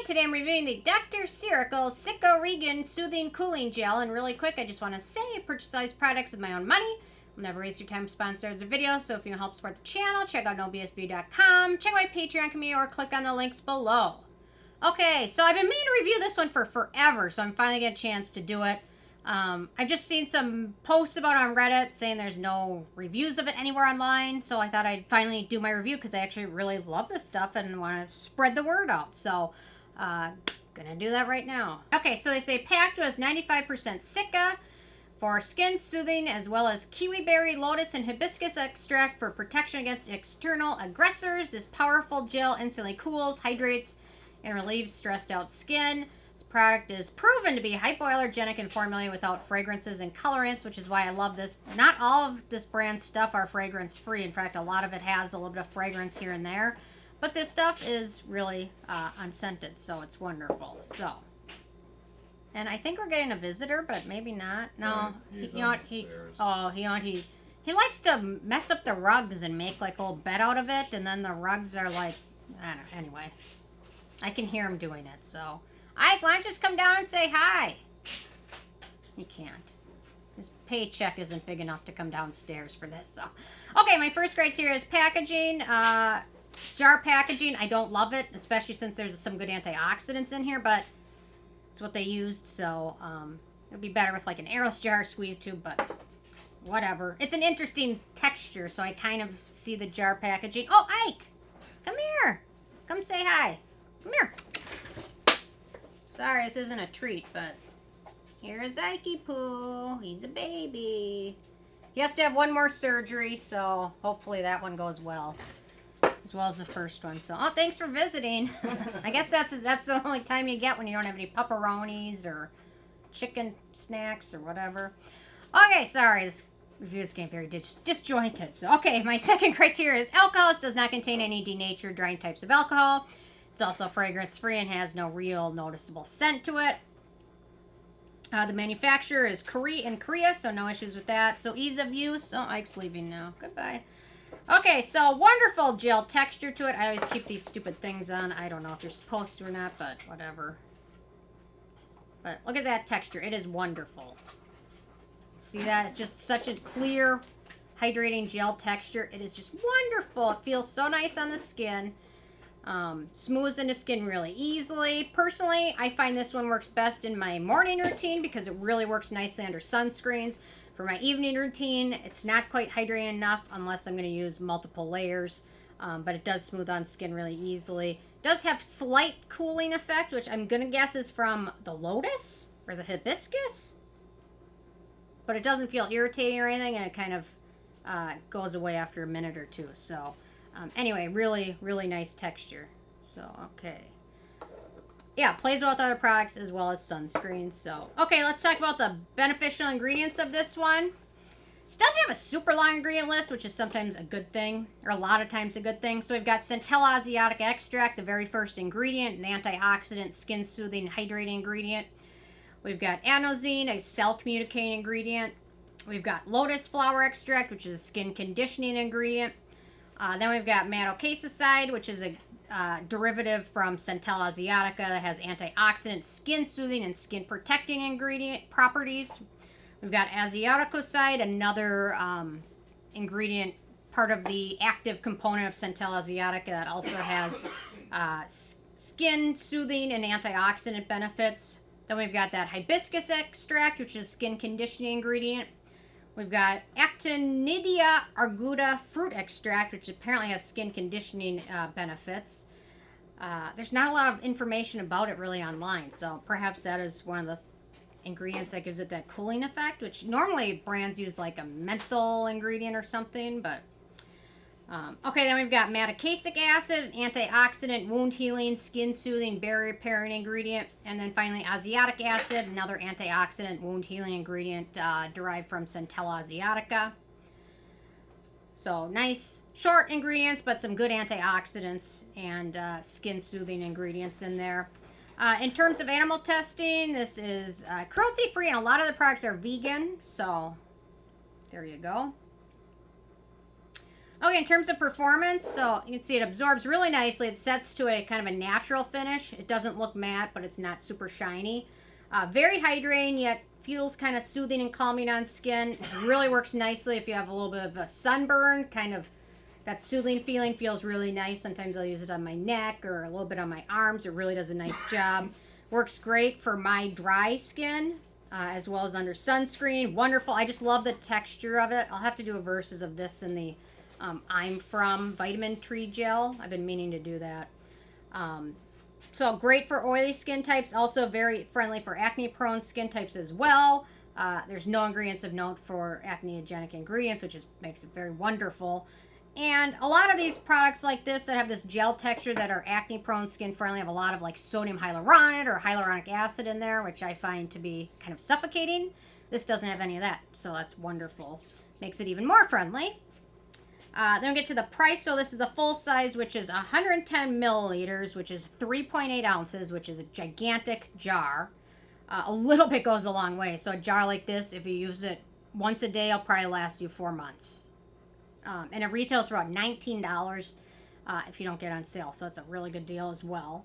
Today I'm reviewing the dr.ceuracle Cica Regen Soothing Cooling Gel. And really quick, I just want to say I purchase all these products with my own money. I'll never waste your time sponsoring the video. So if you want to help support the channel, check out nobsb.com, check my Patreon community, or click on the links below. Okay, so I've been meaning to review this one for forever, so I'm finally getting a chance to do it. I've just seen some posts about it on Reddit saying there's no reviews of it anywhere online, so I thought I'd finally do my review because I actually really love this stuff and want to spread the word out. So, gonna do that right now. Okay, so they say packed with 95% Cica for skin soothing, as well as kiwi berry, lotus, and hibiscus extract for protection against external aggressors. This powerful gel instantly cools, hydrates, and relieves stressed out skin. This product is proven to be hypoallergenic and formulated without fragrances and colorants, which is why I love this. Not all of this brand's stuff are fragrance free. In fact, a lot of it has a little bit of fragrance here and there. But this stuff is really unscented, so it's wonderful. So, and I think we're getting a visitor, but maybe not. No, he likes to mess up the rugs and make like a little bed out of it, and then the rugs are like, I don't know. Anyway, I can hear him doing it, so. Ike, why don't you just come down and say hi? He can't. His paycheck isn't big enough to come downstairs for this, so. Okay, my first criteria is packaging. Jar packaging, I don't love it, especially since there's some good antioxidants in here, but it's what they used, so it would be better with like an Aeros jar squeeze tube, but whatever. It's an interesting texture, so I kind of see the jar packaging. Oh, Ike! Come here! Come say hi. Come here. Sorry, this isn't a treat, but here's Ikey Poo. He's a baby. He has to have one more surgery, so hopefully that one goes well. As well as the first one. So, oh, thanks for visiting. I guess that's the only time you get when you don't have any pepperonis or chicken snacks or whatever. Okay, sorry, this review is getting very disjointed. So, okay, my second criteria is alcohol. This does not contain any denatured drying types of alcohol. It's also fragrance-free and has no real noticeable scent to it. The manufacturer is in Korea, so no issues with that. So ease of use. Oh, Ike's leaving now. Goodbye. Okay, so wonderful gel texture to it. I always keep these stupid things on. I don't know if you're supposed to or not, but whatever. But look at that texture. It is wonderful. See that? It's just such a clear, hydrating gel texture. It is just wonderful. It feels so nice on the skin. Smooths into skin really easily. Personally, I find this one works best in my morning routine because it really works nicely under sunscreens. For my evening routine, it's not quite hydrating enough unless I'm going to use multiple layers, but it does smooth on skin really easily. It does have slight cooling effect, which I'm going to guess is from the lotus or the hibiscus, but it doesn't feel irritating or anything, and it kind of goes away after a minute or two. So anyway, really, really nice texture. So, okay. Yeah, plays well with other products as well as sunscreens. So, okay, let's talk about the beneficial ingredients of this one. This doesn't have a super long ingredient list, which is sometimes a good thing, or a lot of times a good thing. So we've got Centella Asiatic extract, the very first ingredient, an antioxidant, skin-soothing, hydrating ingredient. We've got Adenosine, a cell-communicating ingredient. We've got lotus flower extract, which is a skin-conditioning ingredient. Then we've got Madecassoside, which is a derivative from Centella Asiatica that has antioxidant, skin-soothing, and skin-protecting ingredient properties. We've got Asiaticoside, another ingredient, part of the active component of Centella Asiatica that also has skin-soothing and antioxidant benefits. Then we've got that hibiscus extract, which is skin-conditioning ingredient. We've got Actinidia Arguta fruit extract, which apparently has skin conditioning benefits. There's not a lot of information about it really online, so perhaps that is one of the ingredients that gives it that cooling effect, which normally brands use like a menthol ingredient or something, but okay, then we've got Madecassic acid, antioxidant, wound healing, skin soothing, barrier repairing ingredient, and then finally Asiatic acid, another antioxidant, wound healing ingredient derived from Centella Asiatica. So nice short ingredients, but some good antioxidants and skin soothing ingredients in there. In terms of animal testing, this is cruelty free, and a lot of the products are vegan, so there you go. Okay, in terms of performance, so you can see it absorbs really nicely. It sets to a kind of a natural finish. It doesn't look matte, but it's not super shiny. Very hydrating, yet feels kind of soothing and calming on skin. It really works nicely if you have a little bit of a sunburn. Kind of that soothing feeling feels really nice. Sometimes I'll use it on my neck or a little bit on my arms. It really does a nice job. Works great for my dry skin. As well as under sunscreen. Wonderful. I just love the texture of it. I'll have to do a versus of this in the I'm From Vitamin Tree Gel. I've been meaning to do that. So great for oily skin types. Also very friendly for acne-prone skin types as well. There's no ingredients of note for acneogenic ingredients, which makes it very wonderful. And a lot of these products like this that have this gel texture that are acne-prone, skin-friendly have a lot of like sodium hyaluronate or hyaluronic acid in there, which I find to be kind of suffocating. This doesn't have any of that, so that's wonderful. Makes it even more friendly. Then we get to the price. So this is the full size, which is 110 milliliters, which is 3.8 ounces, which is a gigantic jar. A little bit goes a long way. So a jar like this, if you use it once a day, it'll probably last you 4 months. And it retails for about $19 if you don't get on sale. So that's a really good deal as well.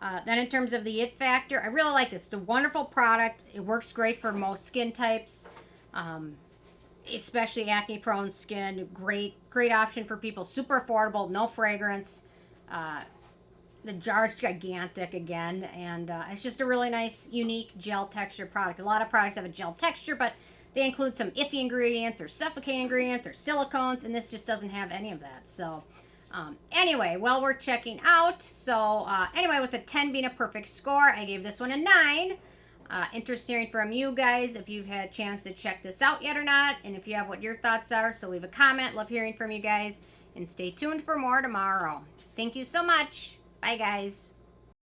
Then in terms of the it factor, I really like this. It's a wonderful product. It works great for most skin types, especially acne-prone skin. Great option for people. Super affordable, no fragrance. The jar's gigantic again, and it's just a really nice, unique gel texture product. A lot of products have a gel texture, but they include some iffy ingredients or suffocating ingredients or silicones, and this just doesn't have any of that. So anyway, well, we're checking out. So anyway, with a 10 being a perfect score, I gave this one a 9. Interested hearing from you guys if you've had a chance to check this out yet or not, and if you have what your thoughts are. So leave a comment. Love hearing from you guys, and stay tuned for more tomorrow. Thank you so much. Bye, guys.